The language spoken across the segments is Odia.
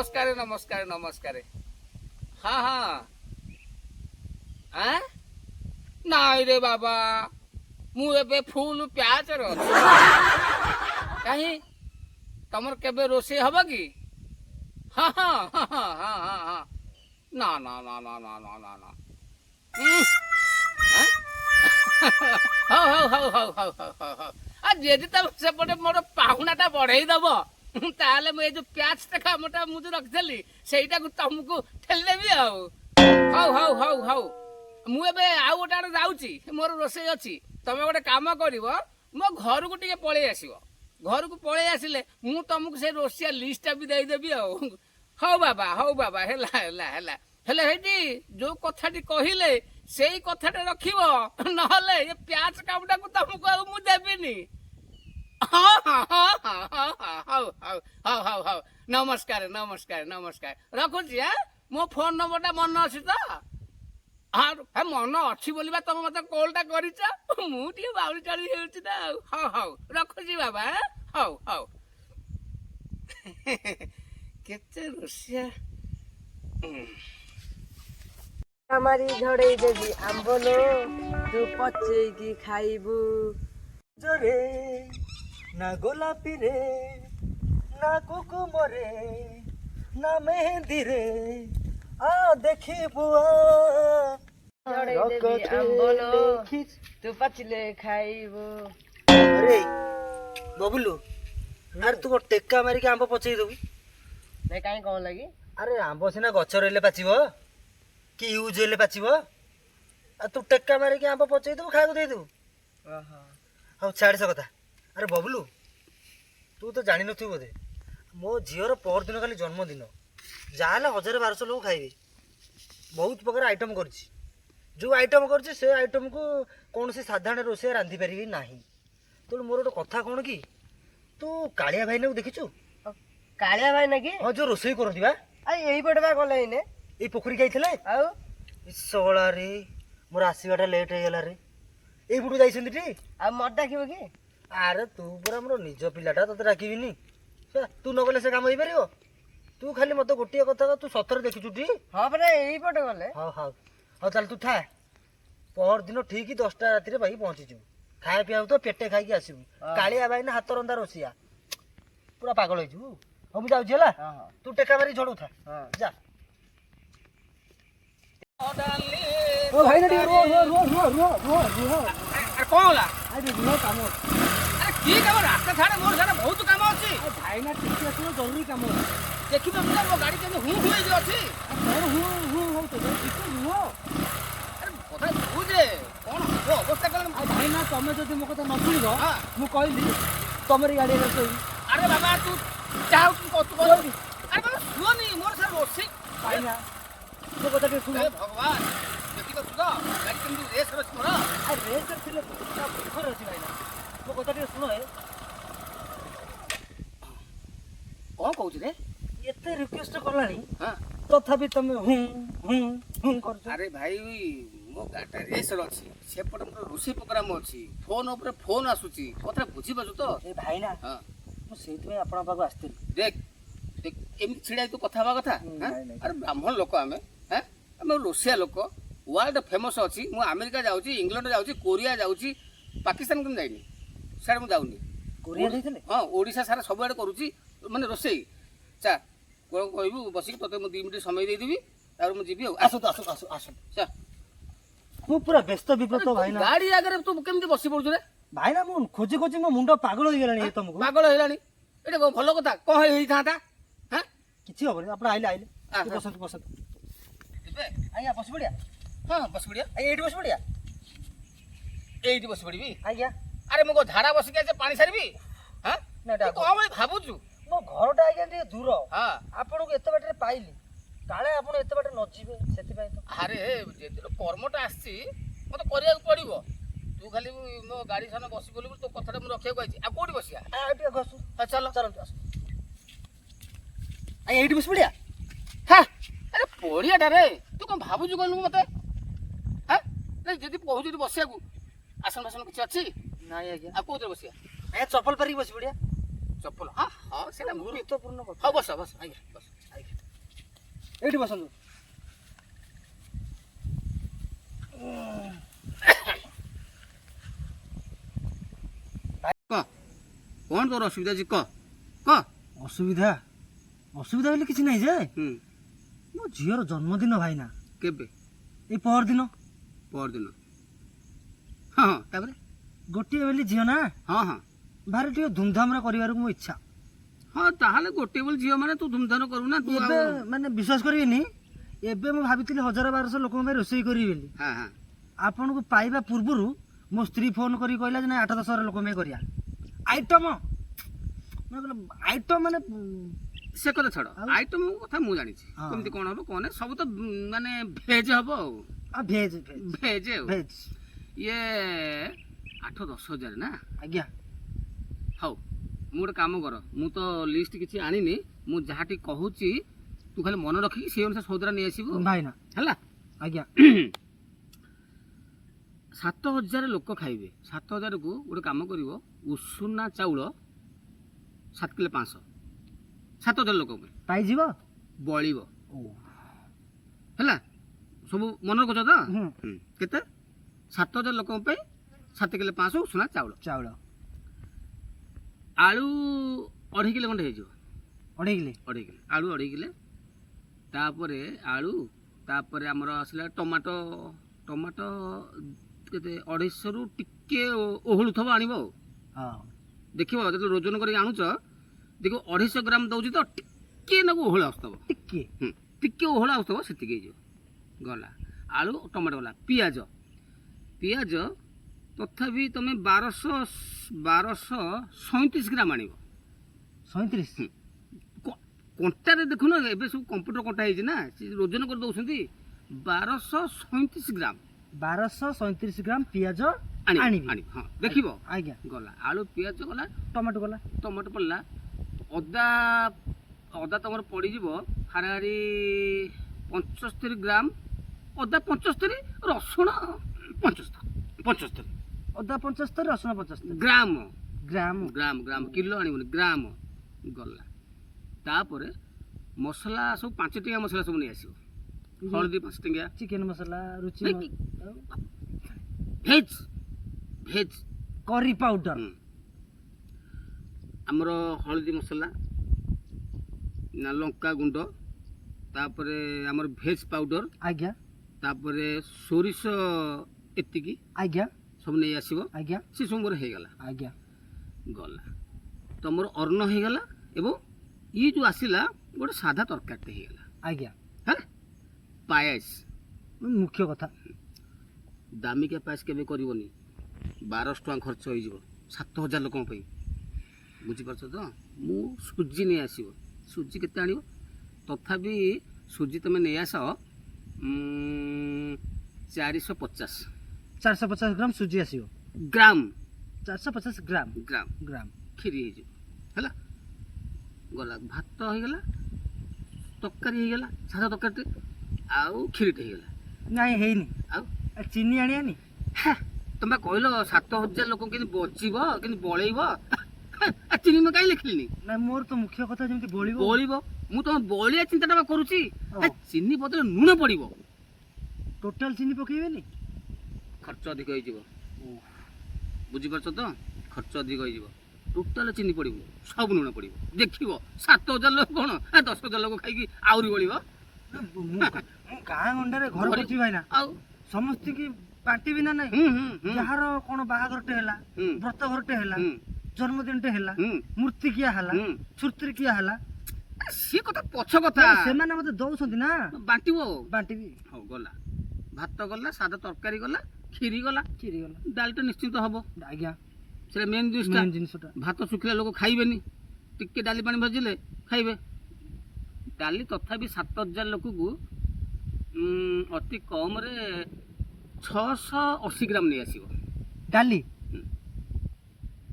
नमस्कार नमस्कार नमस्कार हाँ हाँ नाई रे बाबा मुझे फुल प्याज कहीं तमर केबे रोसे हबा की हाँ हाँ हाँ हाँ हाँ हाँ हाँ ना ना ना ना ना ना ना ना हौ हौ हौ हौ हौ हौ हौ हौ जदि तुम सेपटे मोर पाहुनाटा बढ़ई दब ताले मैं जो प्याज कामटा मुझे रखिली सेटा तुमको ठेलदेवी हौ हौ हौ हौ मुझे आउ गोटे आड़े जाऊँगी मोर रोसे अच्छी तुम गोटे कम कर मो घर को टे पलि आस घर को पलि आसिले मु तुमको से रोसिया लिस्टा भी देदेवी हौ बाबा हेला जो कथाटी कहले से कथाटे रखिबो नहले ये प्याज कामटा को तुमको आ मु देबिनी नमस्कार नमस्कार नमस्कार रखुची मो फोन नंबरटा मन अच्छी तो हाँ मन अच्छी बोलिबा तुम मत कॉलटा करिछ मुझे बाउली चली होउची ना हौ हौ रखुची बाबा हौ हौ केते रोसिया हमारी झड़े देवी आंबलो तू पचे की खाइबू जरे ना गोलापी रे ना कुकुमरे ना मेहंदी रे आ देखी बुआ झड़े देवी आंबलो तू पचले खाइबू अरे बबुलू अरे तू टेक्का मारिक आंब पचई देबू नहीं काई कौन लगी अरे आंब सिना गछ रहिले पाचिबो कि यूज हेले पाचिबो आ तू टेक्का मारिक आंब पचई देबू खाइबो दे देबू हौ छाड़ से कथा अरे बबलू तू तो जानी नथु बोधे मो झीर पर दिन खाली जन्मदिन जहाँ 1000-1200 लोग खाइबे बहुत प्रकार आइटम करछि जो आइटम करछि से आइटम को कौन से साधारण रोसे रांधि पारिबी नाही तो मोर गोटे कथा कौन कि तू कालिया भाई ने देखिछु कालिया भाई नकी हां जो रोसई करथि बा आ एही पटे बा गले इने ए पोखरी गइथिले आउ इसोळा रे मोर आसीबाटा लेट हे गेला रे ए बुडू जाइसंती टी आ मत डाकिबो की अरे तू पूरा मोर निज पिलाटा तते डाकिबिनी तू न गले से काम होई परिबो तू खाली मत गोटिए कथा तू सतर देखिछु टी हां परे एही पटे गले हां हां हां चल तू था पर दिन ठीक 10टा राती रे भाई पहुंची जु खाए पिया तो पेटे खाई के आसीबू कालिया भाई ने हाथ रंदा रोसिया पूरा पागल होई जु हम जाउ छला हां हां तू टेका मारी झड़ू था हां जा ओ भाई रे रो रो रो रो रो रो रो कौन होला अरे रो काम अरे की काम रास्ता छाड़े मोर सारा बहुत काम अछि भाई ना ठीक है जरूरी काम देखि तो मो गाड़ी के हूं हुई जो अछि कौन हूं हो तो ठीक हो अरे कथा बुझे कौन हो अवस्था कल भाई ना तुम जदि मो कथा न सुनिबो हां मु कहली तमरी गाड़ी रे सोई अरे बाबा तू जाओ तू कत बोल अरे बाबा सुनी मोर सारा रोसी भाई ना तो कथा के सुन हे भगवान देखि तो तू गाड़ी के रेस रच मोर आ रेस थिले पोखर अछि भाई ना मो कथा के सुनो है कौन कहू रे एते रिक्वेस्ट करलानी हां तथापि तमे हूं करछ अरे भाई मो गाटा रेस रची सेपट मोर रोसी प्रोग्राम अछि फोन ऊपर फोन आसुची कथा बुझी बाजू तो ए भाई ना हां मु सेति आपन पाखु आस्थिल देख देख एमि छिड़ा तू कथा बा कथा अरे ब्राह्मण लोक आमे हैं आमे रोसिया लोक वर्ल्ड फेमस अछि मु अमेरिका जाउची इंग्लैंड जाउची कोरिया जाउची पाकिस्तान कम जाइनी सारे मु जाउनी कोरिया देखले हां ओडिसा सारा सब आडे करूची माने रोसई चा कोन कहबू बसिक तते मु 2 मिनिट समय दे देबी तार मु जीबी आसो तो आसो आसो आसो चा मु पूरा व्यस्त विब्रत भाई ना गाड़ी आगे तू केमती बसी पड़छु रे भाई ना मु खोजी खोजी मो मुंडो पागल होई गेलानी ए तुमको पागल हेलानी एटा भलो कथा को हेई थाता हैं किछि होबनी आपण आइले आइले हाँ, तू बसत बसत आया बस बढ़िया हां बस बढ़िया एठी बस बढ़िया एइटी बस पड़बी आज्ञा अरे मो झाड़ा बसिक आसे पानी सारबी हैं ना तो हम भाबुछु मो घरटा आज्ञा टे दूर हां आपन को एते बाटे पाइली काले आपन एते बाटे न जीवे सेति पय तो अरे जेते कर्मटा आसी मते करिया पड़िबो तू खाली मो गाड़ी सामने बसी बोली तो कथाटा मु रखिया कहछि आ कोठी बसिया आ टे घसु हां चलो चल आस आ एठी बस बढ़िया हां अरे पड़ियाटा रे तू कोन भाबुछु कोन मते हां नहीं जदी पहुँची बसिया को आसन बासन किछि अछि नाही आज्ञा आ कोथे बसिया ए चप्पल पारी बस बढ़िया चप्पल हाँ हाँ सेटा गुरुत्वपूर्ण कथा हाँ बस बस आइए बस आइए ଏଇଠି ବସନ୍ତୁ। କହ କ'ଣ ତୋର ଅସୁବିଧା ଅଛି କହ କହ। ଅସୁବିଧା ଅସୁବିଧା ବୋଲି କିଛି ନାହିଁ ଯେ ହୁଁ ମୋ ଝିଅର ଜନ୍ମଦିନ ଭାଇନା କେବେ? ଏଇ ପରଦିନ। ପରଦିନ। ହଁ ହଁ ତାପରେ? ଗୋଟିଏ ବୋଲି ଝିଅ ନା, ହଁ ହଁ ଭାରି ଟିକେ ଧୁମଧାମରେ କରିବାର ମୋ ଇଚ୍ଛା। ହଁ ତାହେଲେ ଗୋଟେ ବୋଲି ଝିଅ ମାନେ ତୁ ଧୁମଧାମ କରୁନା ତୁ ଏବେ ମାନେ ବିଶ୍ୱାସ କରିବେନି, ଏବେ ମୁଁ ଭାବିଥିଲି 1000-1200 ଲୋକଙ୍କ ପାଇଁ ରୋଷେଇ କରିବି ବୋଲି। ହଁ ହଁ ଆପଣଙ୍କୁ ପାଇବା ପୂର୍ବରୁ ମୋ ସ୍ତ୍ରୀ ଫୋନ୍ କରି କହିଲା ଯେ ନାଇଁ 8-10 ଲୋକଙ୍କ ପାଇଁ କରିବା ଆଇଟମ। ଆଇଟମ ମାନେ ସେ କଥା ଛାଡ଼, ଆଉ? ଆଇଟମ କଥା ମୁଁ ଜାଣିଛି ହଁ। କେମିତି କ'ଣ ହବ କ'ଣ ନାହିଁ, ସବୁ ତ ମାନେ ଭେଜ ହବ ଆଉ ଭେଜ ଭେଜ ଆଉ ଭେଜ ଇଏ 8-10 ହଜାର ନା? ଆଜ୍ଞା। ହଉ ମୁଁ ଗୋଟେ କାମ କର, ମୁଁ ତ ଲିଷ୍ଟ କିଛି ଆଣିନି, ମୁଁ ଯାହା ଟିକେ କହୁଛି ତୁ ଖାଲି ମନେ ରଖିକି ସେଇ ଅନୁସାରେ ସଉଦାଟା ନେଇ ଆସିବୁ ଭାଇନା ହେଲା। ଆଜ୍ଞା। 7000 ଲୋକ ଖାଇବେ। 7000କୁ ଗୋଟେ କାମ କରିବ, ଉଷୁନା ଚାଉଳ 7 କିଲୋ 500, 7000 ଲୋକ ପାଇଁ ପାଇଯିବ। ବଳିବ ଓ ହେଲା। ସବୁ ମନେ ରଖୁଛ ତ? ହୁଁ। କେତେ? 7000 ଲୋକଙ୍କ ପାଇଁ 7 କିଲୋ 500 ଉଷୁନା ଚାଉଳ। ଚାଉଳ ଆଳୁ 2.5 କିଲୋ ଖଣ୍ଡେ ହେଇଯିବ। 2.5 କିଲୋ। 2.5 କିଲୋ ଆଳୁ 2.5 କିଲୋ। ତାପରେ ଆଳୁ, ତାପରେ ଆମର ଆସିଲା ଟମାଟୋ। ଟମାଟୋ କେତେ? 250ରୁ ଟିକେ ଓହଳୁଥିବ ଆଣିବ ଆଉ। ହଁ ଦେଖିବ ଯେତେବେଳେ ଓଜନ କରିକି ଆଣୁଛ ଦେଖିବ 250 ଗ୍ରାମ ଦେଉଛି ତ ଟିକେ ନାକୁ ଓହଳ ଆସୁଥିବ। ଟିକେ ଟିକେ ଓହଳ ଆସୁଥିବ ସେତିକି ହେଇଯିବ। ଗଲା ଆଳୁ ଟମାଟୋ ଗଲା। ପିଆଜ ତଥାପି ତମେ 1237 ଗ୍ରାମ ଆଣିବ। 37। କଣ୍ଟାରେ ଦେଖୁନ ଏବେ ସବୁ କମ୍ପ୍ୟୁଟର କଣ୍ଟା ହେଇଛି ନା, ସେ ଓଜନ କରି ଦେଉଛନ୍ତି। 1237 ଗ୍ରାମ 1237 ଗ୍ରାମ ପିଆଜ ଆଣିବ। ଆଣିବି। ହଁ ଦେଖିବ। ଆଜ୍ଞା। ଗଲା ଆଳୁ ପିଆଜ ଗଲା, ଟମାଟୋ ଗଲା। ଟମାଟୋ ପଡ଼ିଲା। ଅଦା ତମର ପଡ଼ିଯିବ ହାରାହାରି 75 ଗ୍ରାମ। ଅଦା 75, ରସୁଣ 75। ଅଦା 75, ରସୁଣ 75 ଗ୍ରାମ ଗ୍ରାମ। ଗ୍ରାମ କିଲୋ ଆଣିବନି, ଗ୍ରାମ। ଗଲା ତାପରେ ମସଲା ସବୁ 5 ଟଙ୍କିଆ ମସଲା ସବୁ ନେଇ ଆସିବ। ହଳଦୀ 5 ଟଙ୍କିଆ, ଚିକେନ ମସଲା, ରୁଚି ଭେଜ କରି ପାଉଡର। ଆମର ହଳଦୀ ମସଲା ନା ଲଙ୍କା ଗୁଣ୍ଡ, ତାପରେ ଆମର ଭେଜ ପାଉଡର, ଆଜ୍ଞା ତାପରେ ସୋରିଷ ଏତିକି ଆଜ୍ଞା ସବୁ ନେଇ ଆସିବ। ଆଜ୍ଞା ସେ ସବୁ ମୋର ହେଇଗଲା। ଆଜ୍ଞା। ଗଲା ତମର ଅନ୍ନ ହେଇଗଲା। ଏବଂ ଇଏ ଯେଉଁ ଆସିଲା ଗୋଟେ ସାଧା ତରକାରୀଟେ ହେଇଗଲା। ଆଜ୍ଞା। ହେଲା। ପାୟସ ମୁଖ୍ୟ କଥା। ଦାମିକିଆ ପାୟସ କେବେ କରିବନି। 1200 ଟଙ୍କା ଖର୍ଚ୍ଚ ହେଇଯିବ 7000 ଲୋକଙ୍କ ପାଇଁ। ବୁଝିପାରୁଛ ତ? ମୁଁ ସୁଜି ନେଇ ଆସିବ। ସୁଜି କେତେ ଆଣିବ? ତଥାପି ସୁଜି ତମେ ନେଇ ଆସ 450 ଗ୍ରାମ ସୁଜି ଆସିବ। ଗ୍ରାମ 450 ଗ୍ରାମ ଗ୍ରାମ ଗ୍ରାମ କ୍ଷୀରି ହେଇଯିବ। ହେଲା। ଗଲା ଭାତ ହେଇଗଲା, ତରକାରୀ ହେଇଗଲା, ସାଧା ତରକାରୀଟେ, ଆଉ କ୍ଷୀରିଟେ ହେଇଗଲା। ନାଇଁ ହେଇନି। ଆଉ ଚିନି ଆଣିବାନି? ତମେ କହିଲ 7000 ଲୋକ କେମିତି ବଞ୍ଚିବ, କେମିତି ବଳେଇବ। ଚିନି ମୁଁ କାହିଁ ଲେଖିଲିନି? ନାଇଁ ମୋର ତ ମୁଖ୍ୟ କଥା ଯେମିତି ବଳିବ। ମୁଁ ତମ ବଳିଆ ଚିନ୍ତାଟା କରୁଛି। ହଁ। ଚିନି ବଦଳରେ ଲୁଣ ପଡ଼ିବ। ଟୋଟାଲ ଚିନି ପକେଇବେନି? ଖର୍ଚ୍ଚ ଅଧିକ ହେଇଯିବ। ବୁଝିପାରୁଛ ତ? ଖର୍ଚ୍ଚ ଅଧିକ ହେଇଯିବ। ଟୋଟାଲ ଚିନି ପଡ଼ିବ, ସବୁ ଲୁଣ ପଡ଼ିବ। ଦେଖିବ 7000 ଲୋକ କ'ଣ 10000 ଲୋକ ଖାଇକି ଆହୁରି ବଳିବ। ମୁଁ ଗାଁ ଗଣ୍ଡାରେ ଘର କରିଛି ଭାଇନା, ଆଉ ସମସ୍ତିକି ବାଣ୍ଟିବି ନା ନାଇଁ? ଯାହାର କ'ଣ ବାହାଘରଟେ ହେଲା, ବ୍ରତ ଘରଟେ ହେଲା, ଜନ୍ମଦିନଟେ ହେଲା, ମୂର୍ତ୍ତିକିଆ ହେଲା, ଛୁର୍ତ୍ତିକିଆ ହେଲା, ସିଏ କଥା ପଛ କଥା। ସେମାନେ ମତେ ଦଉଛନ୍ତି ନା, ବାଣ୍ଟିବ। ବାଣ୍ଟିବି। ହଉ ଗଲା ଭାତ ଗଲା, ସାଧା ତରକାରୀ ଗଲା, କ୍ଷୀରି ଗଲା, ଡାଲିଟା ନିଶ୍ଚିନ୍ତ ହବ। ଆଜ୍ଞା। ସେଟା ମେନ୍ ଜିନିଷଟା। ଭାତ ଶୁଖିଲା ଲୋକ ଖାଇବେନି, ଟିକେ ଡାଲି ପାଣି ଭାଜିଲେ ଖାଇବେ। ଡାଲି ତଥାପି 7000 ଲୋକକୁ ଅତି କମରେ 680 ଗ୍ରାମ ନେଇ ଆସିବ। ଡାଲି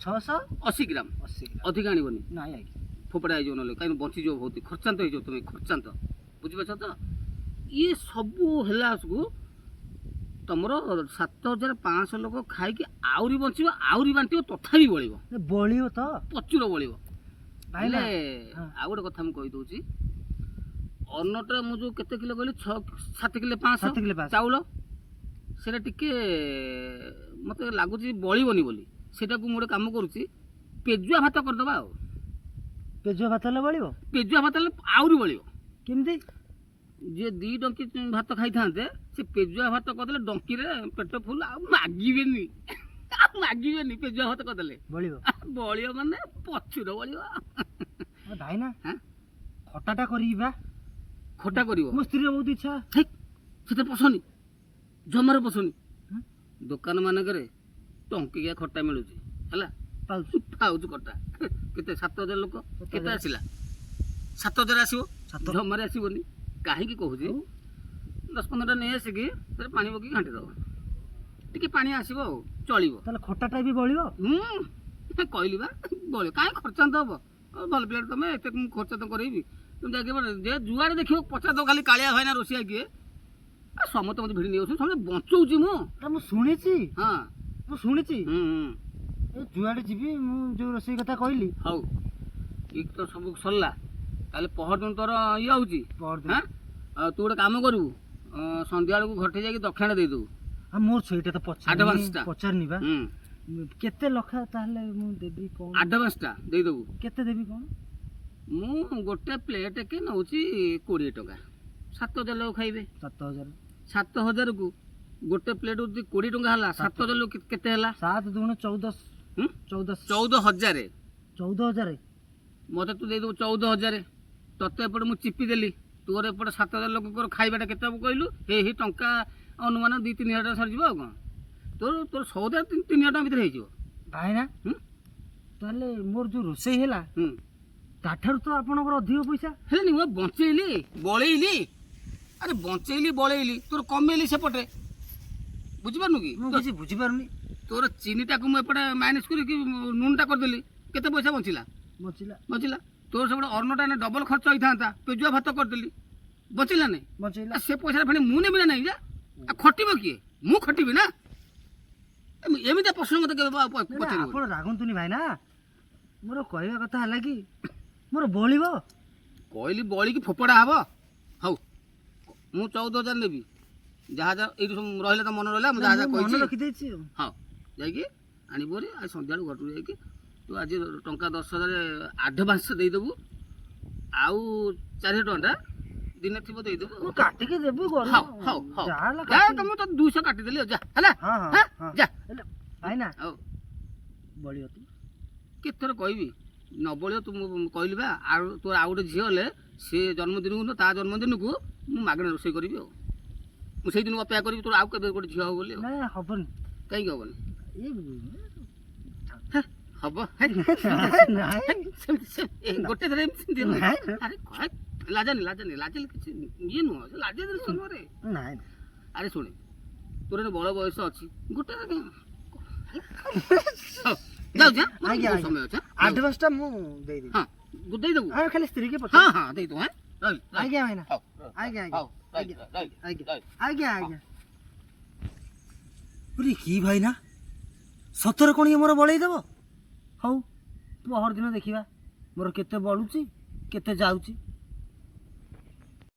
680 ଗ୍ରାମ, 80 ଗ୍ରାମ। ଅଧିକ ଆଣିବନି। ନାଇଁ ଆଜ୍ଞା। ଫୋପଡ଼ା ହେଇଯିବ ନହେଲେ, କାହିଁକି ବଞ୍ଚିଯିବ ବହୁତ, ଖର୍ଚ୍ଚାନ୍ତ ହେଇଯିବ ତମେ, ଖର୍ଚ୍ଚାନ୍ତ। ବୁଝିପାରୁଛ ତ? ଇଏ ସବୁ ହେଲା ସବୁ ତମର 7500 ଲୋକ ଖାଇକି ଆହୁରି ବଞ୍ଚିବ, ଆହୁରି ବାଣ୍ଟିବ, ତଥାପି ବଳିବ। ବଳିବ ତ? ପ୍ରଚୁର ବଳିବ। ଭାଇନା ହେଲେ ଆଉ ଗୋଟେ କଥା ମୁଁ କହିଦେଉଛି, ଅନ୍ନଟା ମୁଁ ଯୋଉ କେତେ କିଲୋ କହିଲି 7 କିଲୋ 500 7 କିଲୋ 500 ଚାଉଳ ସେଇଟା ଟିକେ ମତେ ଲାଗୁଛି ବଳିବନି ବୋଲି ସେଇଟାକୁ ମୁଁ ଗୋଟେ କାମ କରୁଛି ପେଜୁଆ ଭାତ କରିଦେବା ଆଉ ପେଜୁଆ ଭାତ ହେଲେ ବଳିବ ପେଜୁଆ ଭାତ ହେଲେ ଆହୁରି ବଳିବ କେମିତି ଯିଏ 2 ଡଙ୍କି ଭାତ ଖାଇଥାନ୍ତେ ସେ ପେଜୁଆ ଭାତ କରିଦେଲେ ଡଙ୍କିରେ ପେଟ ଫୁଲ ଆଉ ମାଗିବେନି ପେଜୁଆ ଭାତ କରିଦେଲେ ବଳିବ ବଳିବ ମାନେ ପଛୁର ବଳିବ ଭାଇନା ହାଁ? ଖଟାଟା କରିବି ବା ଖଟା କରିବ ମୋ ସ୍ତ୍ରୀର ବହୁତ ଇଚ୍ଛା ହେଇ, ସେଥିରେ ପଶନି ଜମାରୁ ପଶନି ହୁଁ? ଦୋକାନ ମାନଙ୍କରେ ଟଙ୍କିକିଆ ଖଟା ମିଳୁଛି ହେଲା ପାଉଛୁ ଖଟା କେତେ 7,000 ଲୋକ କେତେ ଆସିଲା 7,000 ଆସିବ ଜମାରେ ଆସିବନି କାହିଁକି କହୁଛି 10-15ଟା ନେଇ ଆସିକି ସେଥିରେ ପାଣି ପକେଇକି ଘାଣ୍ଟି ଦେବ ଟିକେ ପାଣି ଆସିବ ଆଉ ଚଳିବ ତାହେଲେ ଖଟାଟା ବି ବଳିବ କହିଲି ବା ବଳିବ କାହିଁ ଖର୍ଚ୍ଚାନ୍ତ ହବ ଭଲ ପିଲାଟା ତମେ ଏତେ ଖର୍ଚ୍ଚ ତ କରେଇବି তুমি ଯେ ଯୁଆଡ଼େ ଦେଖିବ ପଚାର ଖାଲି କାଳିଆ ଭାଇନା ରୋଷେଇଆ କିଏ ସମସ୍ତେ ମୋତେ ଭିଡ଼ି ନେଇଯାଉଛନ୍ତି ସମସ୍ତେ ବଞ୍ଚଉଛି ମୁଁ ମୁଁ ଶୁଣିଛି ହଁ ମୁଁ ଶୁଣିଛି ହୁଁ ଏ ଯୁଆଡ଼େ ଯିବି ମୁଁ ଯୋଉ ରୋଷେଇ କଥା କହିଲି ହଉ ଠିକ୍ ତ ସବୁ ସରିଲା ତାହେଲେ ପହରଦିନ ତୋର ଇଏ ହେଉଛି ପହରଦିନ ଆଉ ତୁ ଗୋଟେ କାମ କରିବୁ ସନ୍ଧ୍ୟାବେଳକୁ ଘରଠି ଯାଇକି ଦକ୍ଷିଣା ଦେଇଦେବୁ ଆଉ ମୋର ସେଇଟା ତ ଆଡଭାନ୍ସଟା। ପଚାରିନି ବା କେତେ ଲକ୍ଷ ତାହେଲେ ମୁଁ ଦେବି କଣ ଆଡଭାନ୍ସଟା ଦେଇଦେବୁ କେତେ ଦେବି କଣ ମୁଁ ଗୋଟେ ପ୍ଲେଟ୍ କେ ନେଉଛି 20 ଟଙ୍କା 7,000 ଲୋକ ଖାଇବେ 7,000 7,000କୁ ଗୋଟେ ପ୍ଲେଟ୍ ଯଦି 20 ଟଙ୍କା ହେଲା 7,000 ଲୋକ କେତେ ହେଲା 7 ଦୁଗୁଣ 14 ହୁଁ? 14,000 14,000 ମୋତେ ତୁ ଦେଇଦେବୁ 14,000 ତତେ ଏପଟେ ମୁଁ ଚିପି ଦେଲି ତୋର ଏପଟେ 7,000 ଲୋକଙ୍କର ଖାଇବାଟା କେତେ ହବ କହିଲୁ ହେଇ ଟଙ୍କା ଅନୁମାନ 2-3 ହଜାର ଟଙ୍କା ସରିଯିବ ଆଉ କ'ଣ ତୋର ସଉଦା 3,000 ଟଙ୍କା ଭିତରେ ହେଇଯିବ ଭାଇନା ହୁଁ? ତାହେଲେ ମୋର ଯୋଉ ରୋଷେଇ ହେଲା ହୁଁ ତାଠାରୁ ତ ଆପଣଙ୍କର ଅଧିକ ପଇସା ହେଲାନି ମୁଁ ବଞ୍ଚେଇଲି ବଳେଇଲି ଆରେ ବଞ୍ଚେଇଲି ବଳେଇଲି ତୋର କମେଇଲି ସେପଟେ ବୁଝିପାରୁନୁ କି ମୁଁ କିଛି ବୁଝିପାରୁନି ତୋର ଚିନିଟାକୁ ମୁଁ ଏପଟେ ମାଇନସ୍ କରିକି ନୁନଟା କରିଦେଲି କେତେ ପଇସା ବଞ୍ଚିଲା ବଞ୍ଚିଲା ତୋର ସେପଟେ ଅନ୍ନଟା ଡବଲ ଖର୍ଚ୍ଚ ହେଇଥାନ୍ତା ପେଜୁଆ ଭାତ କରିଦେଲି ବଞ୍ଚିଲା ନାଇଁ ବଞ୍ଚେଇଲା ସେ ପଇସାରେ ପୁଣି ମୁଁ ନେବି ନା ନାଇଁ ଯା ଆଉ ଖଟିବ କିଏ ମୁଁ ଖଟିବି ନା ଏମିତିଆ ପ୍ରଶ୍ନ ମୋତେ କେବେ ପଚାରିବ ଆପଣ ରାଗନ୍ତୁନି ଭାଇନା ମୋର କହିବା କଥା ହେଲା କି ମୋର ବଳିବ କହିଲି ବଳିକି ଫୋପଡ଼ା ହବ ହଉ ମୁଁ 14,000 ନେବି ଯାହା ଯାହା ଏଇଠି ସବୁ ରହିଲା ତ ମନେ ରହିଲା ମୁଁ ଯାହା ଯାହା ମନେ କହିଛି ରଖିଦେଇଛି ହଁ ଯାଇକି ଆଣିବୁ ବୋଲି ଆଜି ସନ୍ଧ୍ୟାବେଳୁ ଘରକୁ ଯାଇକି ତୁ ଆଜି ଟଙ୍କା 10,000 ଆଡ଼ଭାନ୍ସ ଦେଇଦେବୁ ଆଉ 4,000 ଟଙ୍କାଟା ଦିନେ ଥିବ ଦେଇଦେବୁ ମୁଁ କାଟିକି ଦେବି ହଉ ହଉ ହଉ ଯା ତମେ ତ 200 କାଟିଦେଲି ଯା ହେଲା ଯା ଭାଇନା ହଉ ବଳିବ ତୁ କେତେଥର କହିବି ନ ବଳିବ ତୁ ମୁଁ କହିଲି ବା ଆଉ ତୋର ଆଉ ଗୋଟେ ଝିଅ ହେଲେ ସେ ଜନ୍ମଦିନକୁ ନୁହଁ ତା ଜନ୍ମଦିନକୁ ମୁଁ ମାଗଣା ରୋଷେଇ କରିବି ଆଉ ମୁଁ ସେଇଦିନକୁ ଅପେକ୍ଷା କରିବି ତୋର ଆଉ କେବେ ଗୋଟେ ଝିଅ ହବ ବୋଲି ଆଉ ନା ହବନି କାହିଁକି ହବନି ହବ ଗୋଟେ ଥର ଏମିତି ଆରେ ଲାଜାନି ଲାଜିଲେ କିଛି ଇଏ ନୁହଁ ଲାଜିଲେ ସମୟରେ ନାଇଁ ଆରେ ଶୁଣେ ତୋର ଏଇନେ ବଳ ବୟସ ଅଛି ଗୋଟେ ଯାଉଛି ସମୟ ଅଛି ଆଡଭାନ୍ସଟା ମୁଁ ଦେଇଦେବି ହଁ ଦେଇଦେବୁ ଆଉ ଖାଲି ସ୍ତ୍ରୀକି ହଁ ପଚାର ହଁ ଦେଇଦେବୁ ହଁ ରହିଲି ଆଜ୍ଞା ଭାଇନା ହଉ ଆଜ୍ଞା ହଉ ଆଜ୍ଞା ରହିଲି ଆଜ୍ଞା କି ଭାଇନା ସତରେ କ'ଣ ଇଏ ମୋର ବଳେଇ ଦେବ ହଉ ପହରଦିନ ଦେଖିବା ମୋର କେତେ ବଳୁଛି କେତେ ଯାଉଛି